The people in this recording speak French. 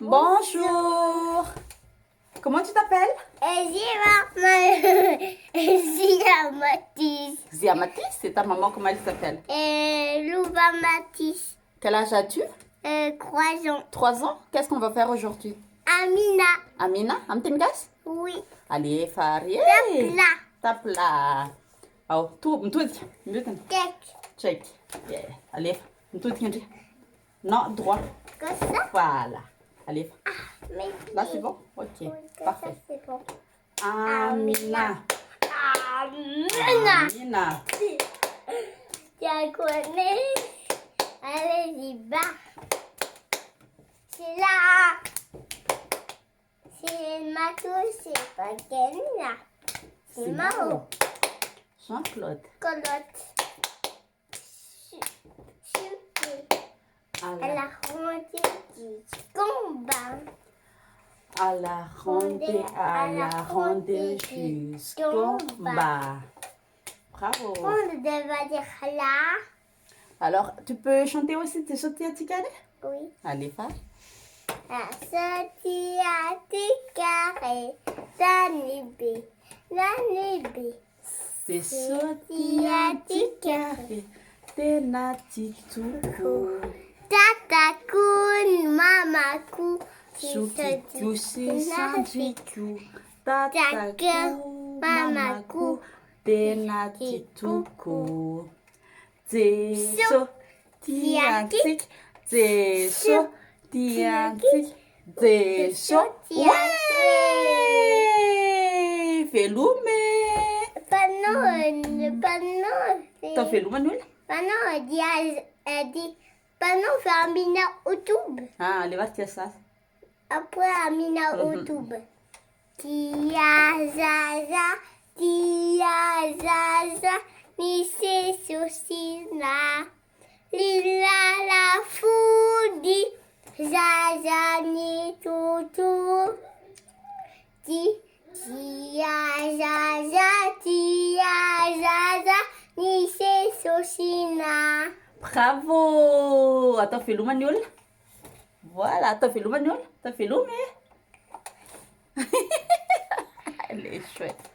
Bonjour. Comment tu t'appelles? Zia Matisse. Zia Matisse, c'est ta maman, comment elle s'appelle? Louva Matisse. Quel âge as-tu? 3 ans. 3 ans? Qu'est-ce qu'on va faire aujourd'hui? Amina. Amina, amtimgas? Oui. Allez, Farie. Tapla. Tapla. Oh, tout, Tek. check. Yeah. Allez, tout, non, droit. Comme ça. Voilà. Allez, Mais là c'est bon? Ok, Oui, comme parfait. ça, c'est bon. Amina. Amina. Amina. Tu la connais? Allez-y, bas. C'est là. C'est Marco, c'est pas Kenna. C'est Mao. bon. Jean-Claude. Colotte. À Elle a rendu du combat. à la ronde jusqu'au bas. Bravo. On devait dire là. Alors, tu peux chanter aussi, t'es sauté à Ticane? Oui. Allez, fais. La sortie à carré. L'année T'es sauté à Ticane, t'es nati tout court. Tatakun, mamaku. Choukikou, c'est sanjikou. Tatakou, mamakou, t'es nati tout court. T'es sauté à Tic, t'es sauté à Tic, t'es sauté. Ouais! Fais l'oumé! Panon. T'as fait l'oumé, Noël? Panon, elle dit, panon, fait Amina au tube. Ah, allez, va te ça. Après Amina au tube. Tia zaza, ni se susina. Lila la foudi, zaza ni tutu. Tia zaza, ni se susina. Bravo! Attends, fais l'oumé, Noël. Voilà, attends, fais l'oumé, Noël. T'as fait l'oumé. Elle est chouette.